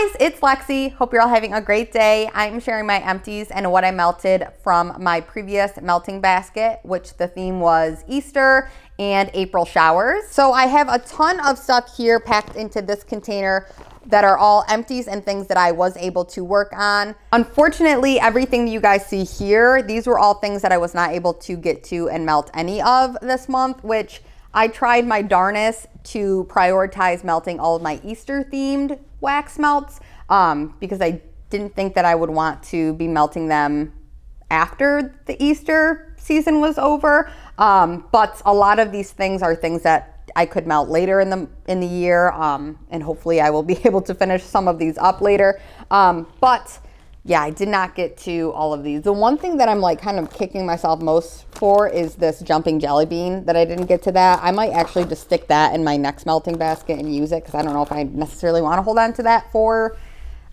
guys, it's Lexi. Hope you're all having a great day. I'm sharing my empties and what I melted from my previous melting basket, which the theme was Easter and April showers. So I have a ton of stuff here packed into this container that are all empties and things that I was able to work on. Unfortunately, everything that you guys see here, these were all things that I was not able to get to and melt any of this month, which I tried my darnest to prioritize melting all of my Easter themed wax melts because I didn't think that I would want to be melting them after the Easter season was over. But a lot of these things are things that I could melt later in the year, and hopefully I will be able to finish some of these up later. But yeah, I did not get to all of these. The one thing that I'm like kind of kicking myself most for is this jumping jelly bean that I didn't get to that. I might actually just stick that in my next melting basket and use it because I don't know if I necessarily want to hold on to that for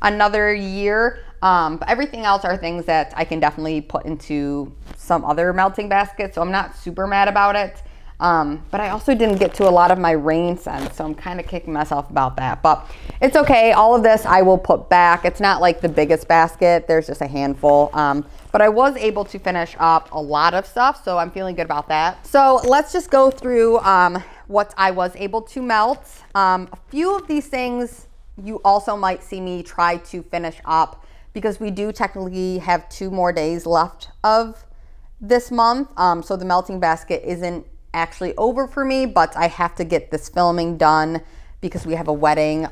another year. But everything else are things that I can definitely put into some other melting baskets, so I'm not super mad about it. But I also didn't get to a lot of my rain scents, so I'm kind of kicking myself about that. But it's okay. All of this I will put back. It's not like the biggest basket. There's just a handful. But I was able to finish up a lot of stuff, so I'm feeling good about that. So let's just go through what I was able to melt. A few of these things you also might see me try to finish up because we do technically have 2 more days left of this month. So the melting basket isn't actually over for me, but I have to get this filming done because we have a wedding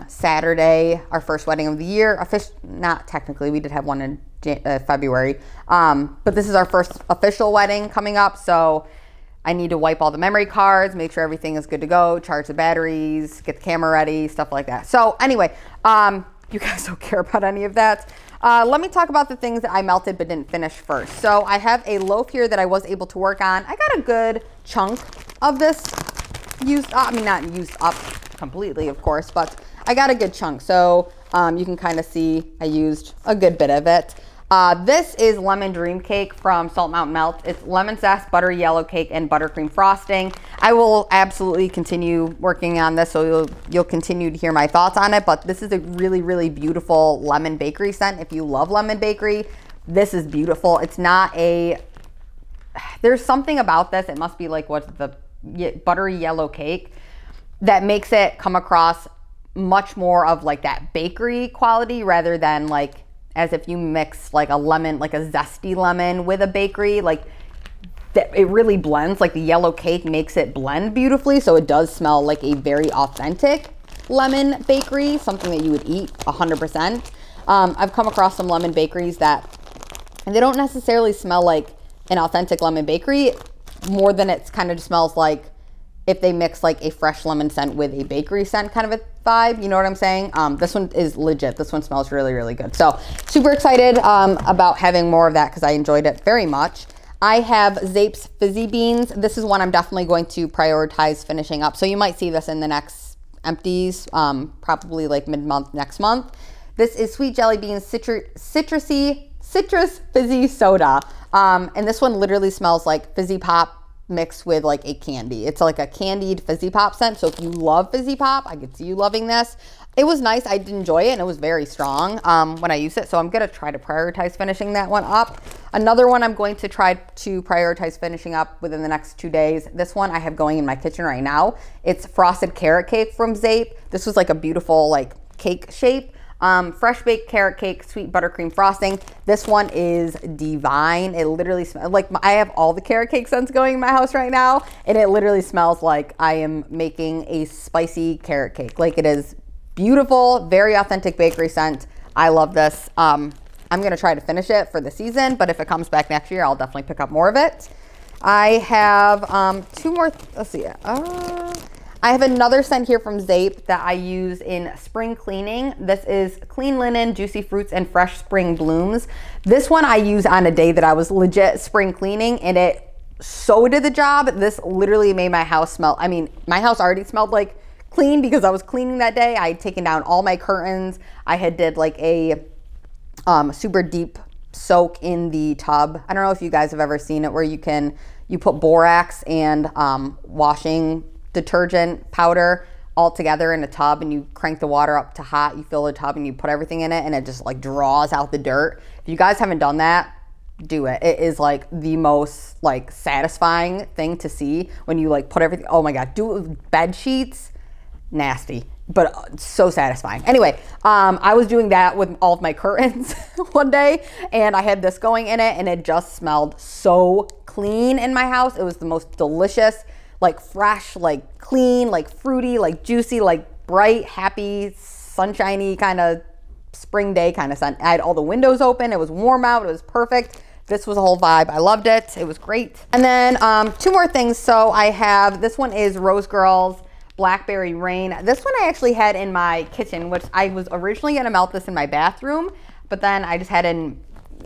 Saturday, our first wedding of the year. Not technically, we did have one in February, but this is our first official wedding coming up, so I need to wipe all the memory cards, make sure everything is good to go, charge the batteries, get the camera ready, stuff like that. So anyway, you guys don't care about any of that. Let me talk about the things that I melted but didn't finish first. So I have a loaf here that I was able to work on. I got a good chunk of this used up. I mean, not used up completely, of course, but I got a good chunk. So you can kind of see I used a good bit of it. This is Lemon Dream Cake from Salt Mountain Melt. It's lemon zest, buttery yellow cake, and buttercream frosting. I will absolutely continue working on this, so you'll continue to hear my thoughts on it, but this is a really, really beautiful lemon bakery scent. If you love lemon bakery, this is beautiful. It's not there's something about this, it must be like what's the buttery yellow cake, that makes it come across much more of like that bakery quality rather than like as if you mix like a lemon, like a zesty lemon with a bakery, like that it really blends. Like the yellow cake makes it blend beautifully, so it does smell like a very authentic lemon bakery, something that you would eat 100%. I've come across some lemon bakeries that, and they don't necessarily smell like an authentic lemon bakery, more than it's kind of just smells like if they mix like a fresh lemon scent with a bakery scent kind of a vibe, you know what I'm saying? This one is legit. This one smells really, really good. So super excited about having more of that because I enjoyed it very much. I have Zape's Fizzy Beans. This is one I'm definitely going to prioritize finishing up. So you might see this in the next empties, probably like mid-month next month. This is Sweet Jelly Beans Citrus Fizzy Soda. And this one literally smells like fizzy pop mixed with like a candy. It's like a candied fizzy pop scent. So if you love fizzy pop, I could see you loving this. It was nice. I did enjoy it and it was very strong when I used it. So I'm going to try to prioritize finishing that one up. Another one I'm going to try to prioritize finishing up within the next 2 days. This one I have going in my kitchen right now. It's Frosted Carrot Cake from Zape. This was like a beautiful like cake shape. Fresh baked carrot cake, sweet buttercream frosting. This one is divine. It literally smells like I have all the carrot cake scents going in my house right now, and it literally smells like I am making a spicy carrot cake. Like it is beautiful, very authentic bakery scent. I love this. I'm gonna try to finish it for the season, but if it comes back next year, I'll definitely pick up more of it. I have 2 more, let's see. I have another scent here from Zape that I use in spring cleaning. This is Clean Linen, Juicy Fruits, and Fresh Spring Blooms. This one I use on a day that I was legit spring cleaning, and it so did the job. This literally made my house smell, I mean, my house already smelled like clean because I was cleaning that day. I had taken down all my curtains. I had did like a super deep soak in the tub. I don't know if you guys have ever seen it where you put borax and washing detergent powder all together in a tub and you crank the water up to hot, you fill the tub and you put everything in it and it just like draws out the dirt. If you guys haven't done that, do it. It is like the most like satisfying thing to see when you like put everything. Oh my God, do it with bed sheets. Nasty, but so satisfying. Anyway, I was doing that with all of my curtains one day and I had this going in it and it just smelled so clean in my house. It was the most delicious, like fresh, like clean, like fruity, like juicy, like bright, happy, sunshiny kind of spring day kind of scent. I had all the windows open. It was warm out. It was perfect. This was a whole vibe. I loved it. It was great. And then 2 more things. So I have, this one is Rose Girls Blackberry Rain. This one I actually had in my kitchen, which I was originally going to melt this in my bathroom, but then I just had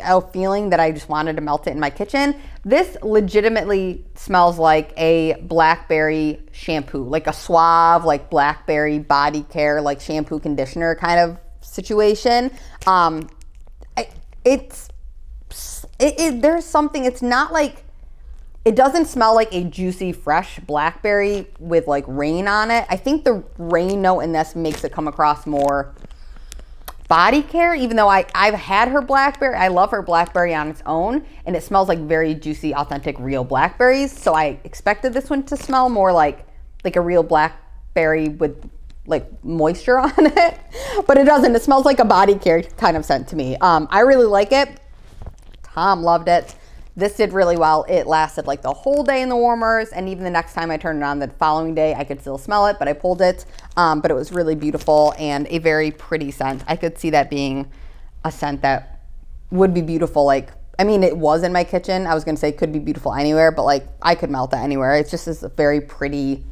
a feeling that I just wanted to melt it in my kitchen. This legitimately smells like a blackberry shampoo, like a Suave, like blackberry body care, like shampoo conditioner kind of situation. There's something, it's not like, it doesn't smell like a juicy, fresh blackberry with like rain on it. I think the rain note in this makes it come across more body care, even though I've had her blackberry. I love her blackberry on its own, and it smells like very juicy, authentic, real blackberries. So I expected this one to smell more like a real blackberry with like moisture on it, but it doesn't. It smells like a body care kind of scent to me. I really like it. Tom loved it. This did really well. It lasted like the whole day in the warmers, and even the next time I turned it on the following day, I could still smell it, but I pulled it. But it was really beautiful and a very pretty scent. I could see that being a scent that would be beautiful. Like, I mean, it was in my kitchen. I was gonna say it could be beautiful anywhere, but like I could melt that anywhere. It's just this very pretty,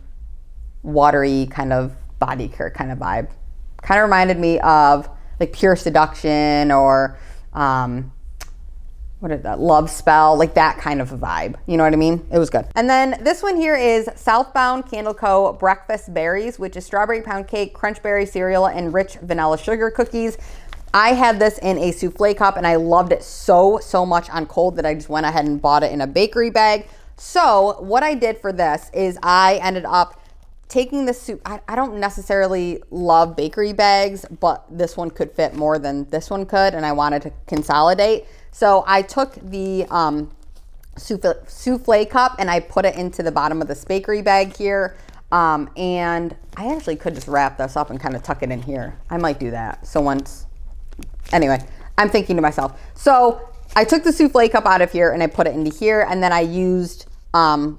watery kind of body care kind of vibe. Kind of reminded me of like Pure Seduction or what is that? Love Spell, like that kind of a vibe. You know what I mean? It was good. And then this one here is Southbound Candle Co. Breakfast Berries, which is strawberry pound cake, crunch berry cereal, and rich vanilla sugar cookies. I had this in a souffle cup and I loved it so much on cold that I just went ahead and bought it in a bakery bag. So what I did for this is I ended up taking the soup. I don't necessarily love bakery bags, but this one could fit more than this one could, and I wanted to consolidate. So I took the souffle cup and I put it into the bottom of this bakery bag here. And I actually could just wrap this up and kind of tuck it in here. I might do that. So anyway, I'm thinking to myself. So I took the souffle cup out of here and I put it into here. And then I used 2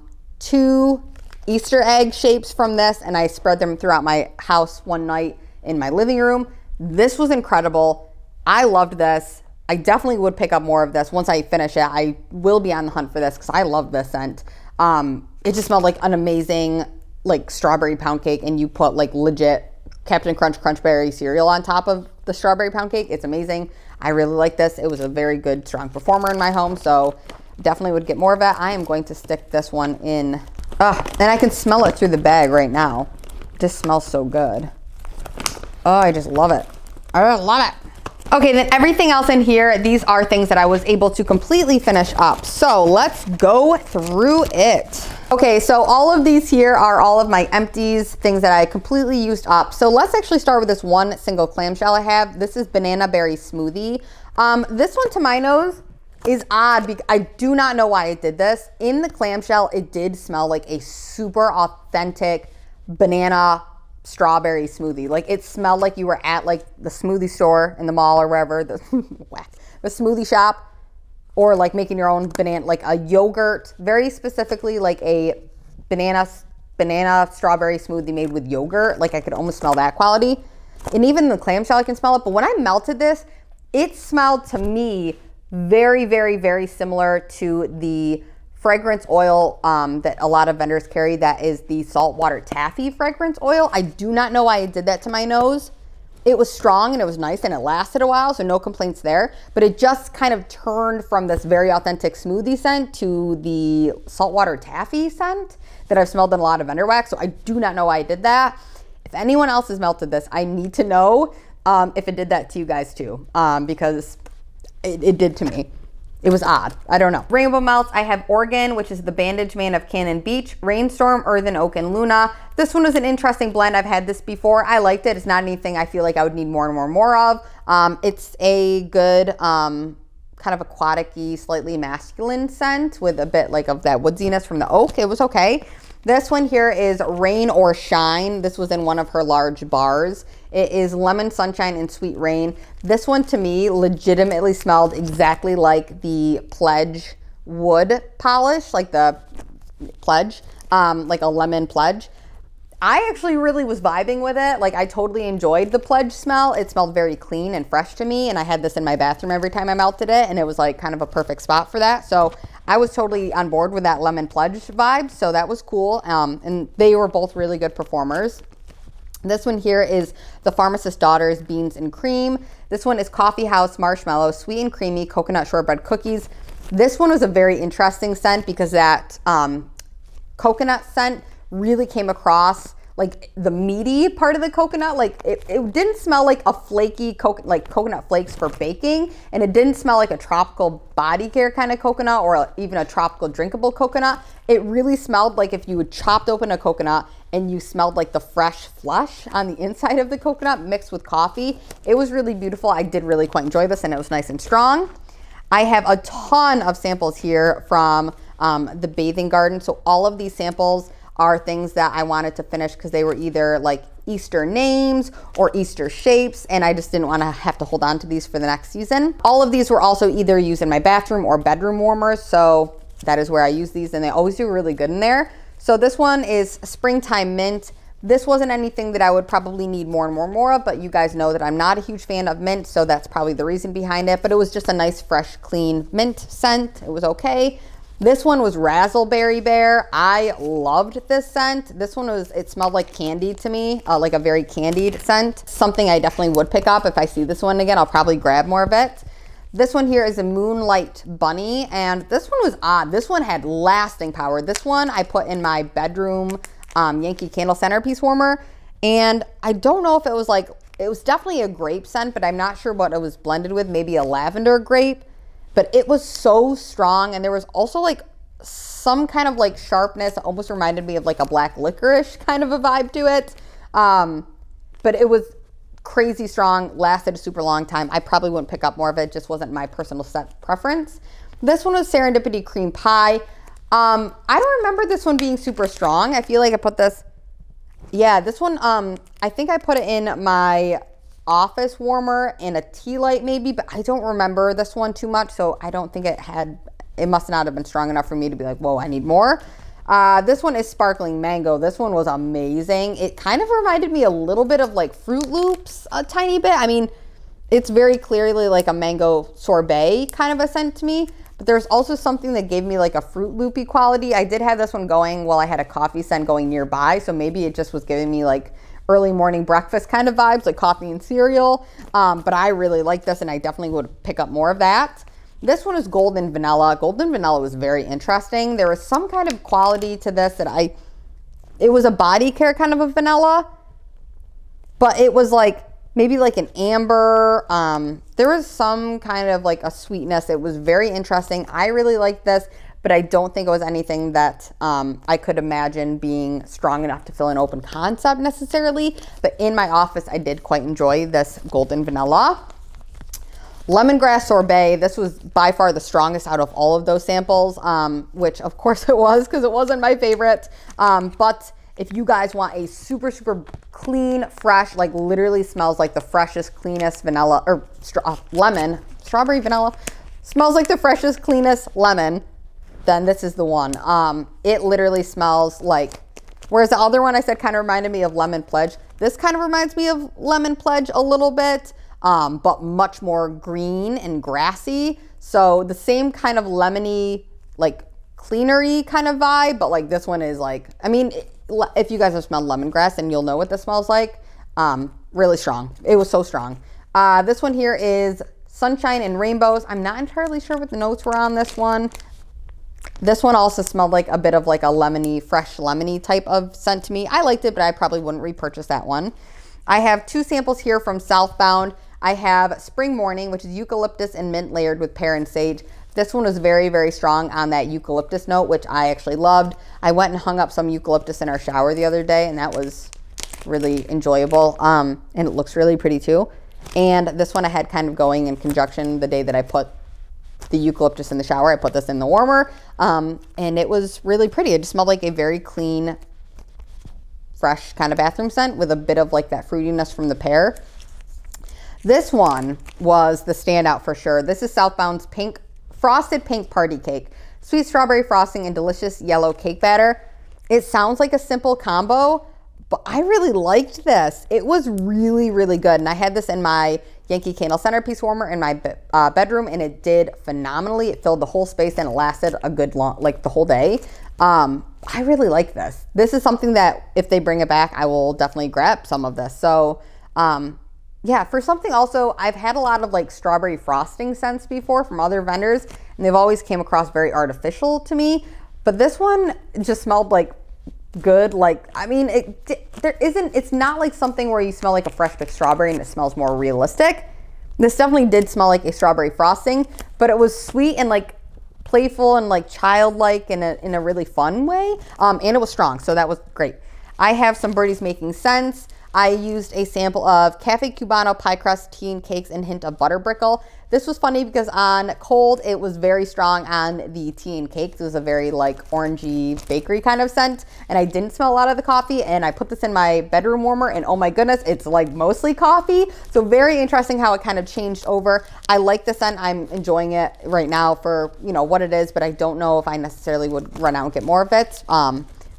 Easter egg shapes from this and I spread them throughout my house one night in my living room. This was incredible. I loved this. I definitely would pick up more of this once I finish it. I will be on the hunt for this because I love this scent. It just smelled like an amazing like strawberry pound cake, and you put like legit Captain Crunch Crunch Berry cereal on top of the strawberry pound cake. It's amazing. I really like this. It was a very good, strong performer in my home, so definitely would get more of it. I am going to stick this one in. And I can smell it through the bag right now. It just smells so good. Oh, I just love it. I just love it. Okay, then everything else in here, these are things that I was able to completely finish up. So let's go through it. Okay, so all of these here are all of my empties, things that I completely used up. So let's actually start with this one single clamshell I have. This is Banana Berry Smoothie. This one to my nose is odd because I do not know why I did this. In the clamshell, it did smell like a super authentic banana strawberry smoothie. Like it smelled like you were at like the smoothie store in the mall or wherever, the smoothie shop, or like making your own banana, like a yogurt, very specifically like a banana strawberry smoothie made with yogurt. Like I could almost smell that quality. And even the clamshell I can smell it, but when I melted this, it smelled to me very similar to the fragrance oil that a lot of vendors carry. That is the saltwater taffy fragrance oil. I do not know why I did that to my nose. It was strong and it was nice and it lasted a while, so no complaints there. But it just kind of turned from this very authentic smoothie scent to the saltwater taffy scent that I've smelled in a lot of vendor wax. So I do not know why I did that. If anyone else has melted this, I need to know if it did that to you guys too, because it did to me. It was odd. I don't know. Rainbow melts, I have Oregon, which is the Bandage Man of Cannon Beach, Rainstorm, Earthen Oak, and Luna. This one was an interesting blend. I've had this before. I liked it. It's not anything I feel like I would need more and more of. It's a good kind of aquatic-y, slightly masculine scent with a bit like of that woodsiness from the oak. It was okay. This one here is Rain or Shine. This was in one of her large bars. It is Lemon Sunshine and Sweet Rain. This one to me legitimately smelled exactly like the Pledge wood polish, like the Pledge, like a lemon Pledge. I actually really was vibing with it. Like I totally enjoyed the Pledge smell. It smelled very clean and fresh to me. And I had this in my bathroom every time I melted it. And it was like kind of a perfect spot for that. So I was totally on board with that lemon Pledge vibe. So that was cool. And they were both really good performers. This one here is the Pharmacist Daughters Beans and Cream. This one is Coffee House Marshmallow Sweet and Creamy Coconut Shortbread Cookies. This one was a very interesting scent because that coconut scent really came across like the meaty part of the coconut. Like it didn't smell like a flaky coconut flakes for baking, and it didn't smell like a tropical body care kind of coconut or even a tropical drinkable coconut. It really smelled like if you had chopped open a coconut and you smelled like the fresh flesh on the inside of the coconut mixed with coffee. It was really beautiful. I did really quite enjoy this, and it was nice and strong. I have a ton of samples here from the Bathing Garden. So all of these samples are things that I wanted to finish because they were either like Easter names or Easter shapes, and I just didn't want to have to hold on to these for the next season. All of these were also either used in my bathroom or bedroom warmers, so that is where I use these, and they always do really good in there. So this one is Springtime Mint. This wasn't anything that I would probably need more and more of, but you guys know that I'm not a huge fan of mint, so that's probably the reason behind it. But it was just a nice, fresh, clean mint scent. It was okay. This one was Razzleberry Bear. I loved this scent. This one it smelled like candy to me, like a very candied scent. Something I definitely would pick up if I see this one again. I'll probably grab more of it. This one here is a Moonlight Bunny, and this one was odd. This one had lasting power. This one I put in my bedroom Yankee Candle centerpiece warmer, and I don't know if it was definitely a grape scent, but I'm not sure what it was blended with, maybe a lavender grape. But it was so strong, and there was also like some kind of like sharpness. It almost reminded me of like a black licorice kind of a vibe to it. But it was crazy strong, lasted a super long time. I probably wouldn't pick up more of it. Just wasn't my personal scent preference. This one was Serendipity Cream Pie. I don't remember this one being super strong. I feel like I put this, yeah, this one, I think I put it in my office warmer and a tea light maybe, but I don't remember this one too much, so I don't think it must not have been strong enough for me to be like, whoa, I need more. This one is Sparkling Mango. This one was amazing. It kind of reminded me a little bit of like Fruit Loops a tiny bit. I mean, it's very clearly like a mango sorbet kind of a scent to me, but there's also something that gave me like a Fruit Loopy quality. I did have this one going while I had a coffee scent going nearby, so maybe it just was giving me like early morning breakfast kind of vibes, like coffee and cereal. But I really like this, and I definitely would pick up more of that. This one is Golden Vanilla. Golden Vanilla was very interesting. There was some kind of quality to this that it was a body care kind of a vanilla, but it was like maybe like an amber. There was some kind of like a sweetness. It was very interesting. I really liked this, but I don't think it was anything that I could imagine being strong enough to fill an open concept necessarily. But in my office, I did quite enjoy this Golden Vanilla. Lemongrass Sorbet, this was by far the strongest out of all of those samples, which of course it was because it wasn't my favorite. But if you guys want a super, super clean, fresh, like literally smells like the freshest, cleanest vanilla, or strawberry vanilla, smells like the freshest, cleanest lemon, then this is the one. It literally smells like, whereas the other one I said kind of reminded me of Lemon Pledge, this kind of reminds me of Lemon Pledge a little bit, but much more green and grassy. So the same kind of lemony, like cleanery kind of vibe, but like this one is like, I mean, if you guys have smelled lemongrass, then you'll know what this smells like. Really strong. It was so strong. This one here is Sunshine and Rainbows. I'm not entirely sure what the notes were on this one. This one also smelled like a bit of like a lemony, fresh lemony type of scent to me. I liked it, but I probably wouldn't repurchase that one. I have two samples here from Southbound. I have Spring Morning, which is eucalyptus and mint layered with pear and sage. This one was very, very strong on that eucalyptus note, which I actually loved. I went and hung up some eucalyptus in our shower the other day, and that was really enjoyable. And it looks really pretty too. And this one I had kind of going in conjunction the day that I put the eucalyptus in the shower. I put this in the warmer, and it was really pretty. It just smelled like a very clean, fresh kind of bathroom scent with a bit of like that fruitiness from the pear. This one was the standout for sure. This is Southbound's Frosted Pink Party Cake. Sweet strawberry frosting and delicious yellow cake batter. It sounds like a simple combo, but I really liked this. It was really, really good. And I had this in my Yankee Candle centerpiece warmer in my bedroom, and it did phenomenally. It filled the whole space and it lasted a good long, like the whole day. I really like this. This is something that if they bring it back, I will definitely grab some of this. So, yeah, for something also, I've had a lot of like strawberry frosting scents before from other vendors, and they've always came across very artificial to me. But this one just smelled like good. Like, I mean, it's not like something where you smell like a fresh picked strawberry and it smells more realistic. This definitely did smell like a strawberry frosting, but it was sweet and like playful and like childlike in a really fun way. And it was strong, so that was great. I have some Birdies Making Sense. I used a sample of Cafe Cubano pie crust, tea and cakes, and hint of butter brickle. This was funny because on cold, it was very strong on the tea and cakes. It was a very like orangey bakery kind of scent, and I didn't smell a lot of the coffee, and I put this in my bedroom warmer, and oh my goodness, it's like mostly coffee. So very interesting how it kind of changed over. I like the scent. I'm enjoying it right now for, you know, what it is, but I don't know if I necessarily would run out and get more of it.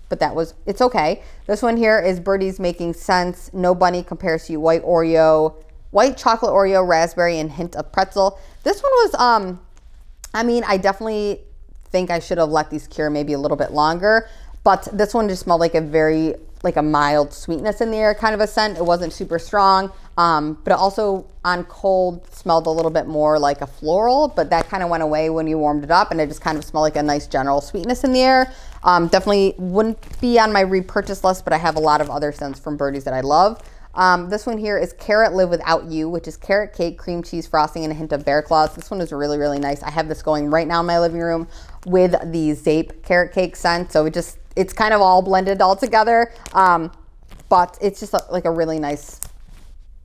But it's okay. This one here is Birdies Making Sense. No Bunny Compares to You. White chocolate Oreo, raspberry, and hint of pretzel. This one was, I mean, I definitely think I should have let these cure maybe a little bit longer, but this one just smelled like a mild sweetness in the air kind of a scent. It wasn't super strong, but it also on cold smelled a little bit more like a floral, but that kind of went away when you warmed it up, and it just kind of smelled like a nice general sweetness in the air. Definitely wouldn't be on my repurchase list, but I have a lot of other scents from Birdies that I love. This one here is Carrot Live Without You, which is carrot cake, cream cheese frosting, and a hint of bear claws. This one is really, really nice. I have this going right now in my living room with the Zape carrot cake scent. So it's kind of all blended all together. But it's just like a really nice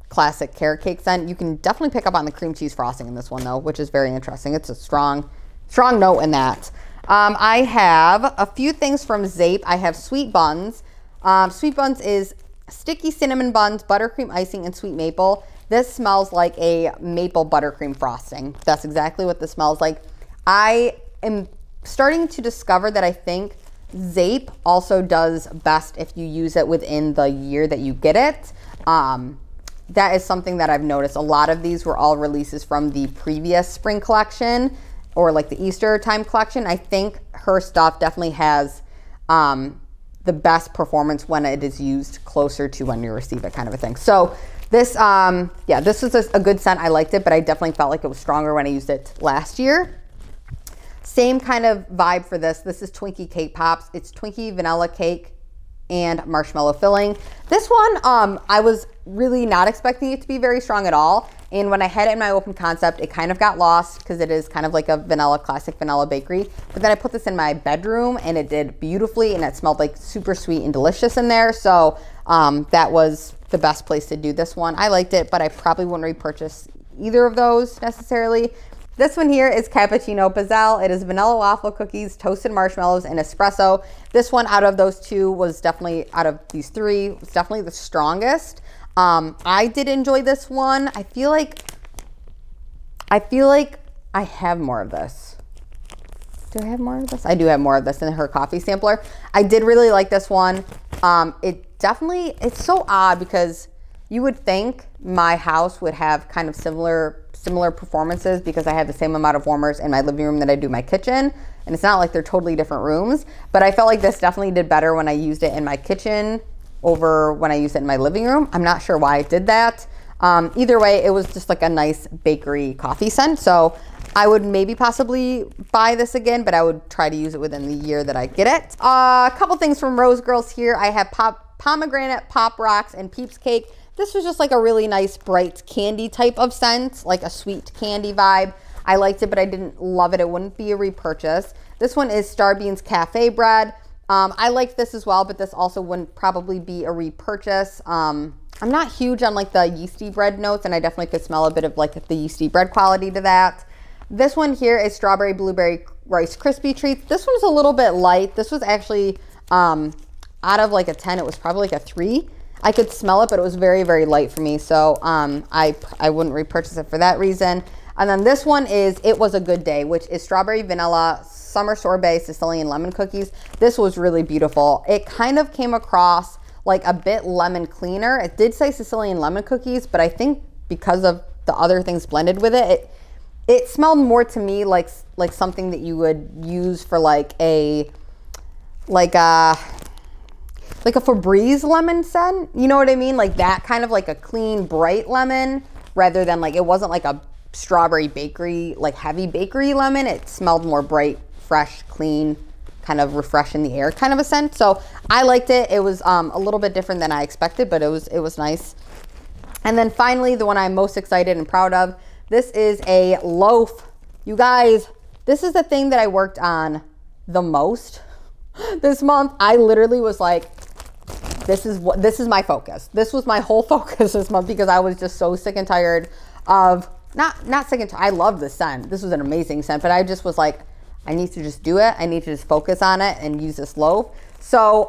classic carrot cake scent. You can definitely pick up on the cream cheese frosting in this one though, which is very interesting. It's a strong note in that. I have a few things from Zape. I have Sweet Buns. Sweet Buns is sticky cinnamon buns, buttercream icing, and sweet maple. This smells like a maple buttercream frosting. That's exactly what this smells like. I am starting to discover that I think Zape also does best if you use it within the year that you get it. That is something that I've noticed. A lot of these were all releases from the previous spring collection or like the Easter time collection. I think her stuff definitely has the best performance when it is used closer to when you receive it, kind of a thing. So this, yeah, this was a good scent. I liked it, but I definitely felt like it was stronger when I used it last year. Same kind of vibe for this. This is Twinkie Cake Pops. It's Twinkie vanilla cake and marshmallow filling. This one, I was really not expecting it to be very strong at all. And when I had it in my open concept, it kind of got lost because it is kind of like a classic vanilla bakery. But then I put this in my bedroom and it did beautifully, and it smelled like super sweet and delicious in there. So that was the best place to do this one. I liked it, but I probably wouldn't repurchase either of those necessarily. This one here is Cappuccino Pizzelle. It is vanilla waffle cookies, toasted marshmallows, and espresso. This one out of those two was definitely, out of these three, was definitely the strongest. I did enjoy this one. I feel like I have more of this. Do I have more of this? I do have more of this in her coffee sampler. I did really like this one. It's so odd because you would think my house would have kind of similar performances because I have the same amount of warmers in my living room that I do my kitchen. And it's not like they're totally different rooms, but I felt like this definitely did better when I used it in my kitchen over when I used it in my living room. I'm not sure why I did that. Either way, it was just like a nice bakery coffee scent. So I would maybe possibly buy this again, but I would try to use it within the year that I get it. A couple things from Rose Girls here. I have pomegranate, Pop Rocks, and Peeps Cake. This was just like a really nice bright candy type of scent, like a sweet candy vibe. I liked it, but I didn't love it. It wouldn't be a repurchase. This one is Star Beans Cafe Bread. I liked this as well, but this also wouldn't probably be a repurchase. I'm not huge on like the yeasty bread notes, and I definitely could smell a bit of like the yeasty bread quality to that. This one here is Strawberry Blueberry Rice Krispie Treats. This one's a little bit light. This was actually, out of like a 10, it was probably like a 3. I could smell it, but it was very, very light for me. So I wouldn't repurchase it for that reason. And then this one is It Was a Good Day, which is Strawberry Vanilla Summer Sorbet Sicilian Lemon Cookies. This was really beautiful. It kind of came across like a bit lemon cleaner. It did say Sicilian lemon cookies, but I think because of the other things blended with it, it smelled more to me like something that you would use for like a Febreze lemon scent. You know what I mean? Like that kind of like a clean, bright lemon, rather than like, it wasn't like a strawberry bakery, like heavy bakery lemon. It smelled more bright, fresh, clean, kind of refresh in the air kind of a scent. So I liked it. It was a little bit different than I expected, but it was nice. And then finally, the one I'm most excited and proud of, this is a loaf. You guys, this is the thing that I worked on the most this month. I literally was like, this is my focus. This was my whole focus this month, because I was just so sick and tired of, not sick and tired, I love this scent. This was an amazing scent, but I just was like, I need to just do it. I need to just focus on it and use this loaf. So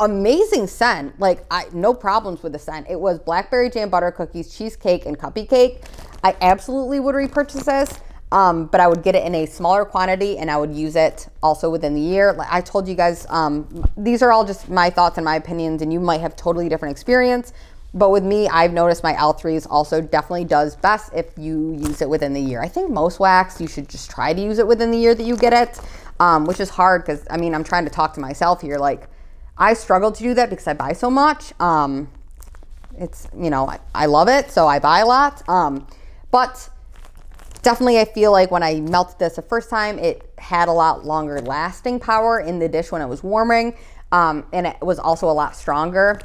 amazing scent. Like no problems with the scent. It was blackberry jam butter cookies, cheesecake, and cuppy cake. I absolutely would repurchase this, but I would get it in a smaller quantity, and I would use it also within the year. Like I told you guys, these are all just my thoughts and my opinions, and you might have totally different experience. But with me, I've noticed my L3s also definitely does best if you use it within the year. I think most wax, you should just try to use it within the year that you get it, which is hard because, I mean, I'm trying to talk to myself here. Like, I struggle to do that because I buy so much. It's, you know, I love it, so I buy a lot. But definitely I feel like when I melted this the first time, it had a lot longer lasting power in the dish when it was warming. And it was also a lot stronger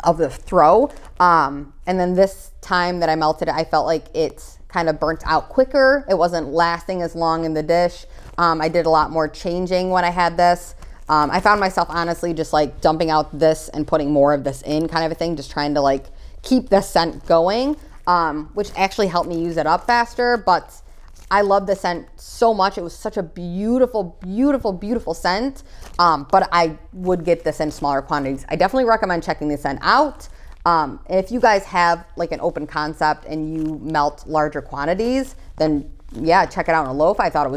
of the throw. And then this time that I melted it, I felt like it kind of burnt out quicker. It wasn't lasting as long in the dish. I did a lot more changing when I had this. I found myself honestly just like dumping out this and putting more of this in, kind of a thing, just trying to like keep the scent going, which actually helped me use it up faster. But I love the scent so much. It was such a beautiful, beautiful, beautiful scent. But I would get this in smaller quantities. I definitely recommend checking this scent out. And if you guys have like an open concept and you melt larger quantities, then yeah, check it out in a loaf. I thought it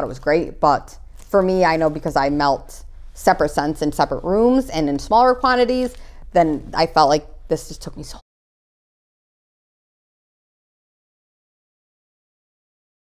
was great. But for me, I know because I melt separate scents in separate rooms and in smaller quantities, then I felt like this just took me so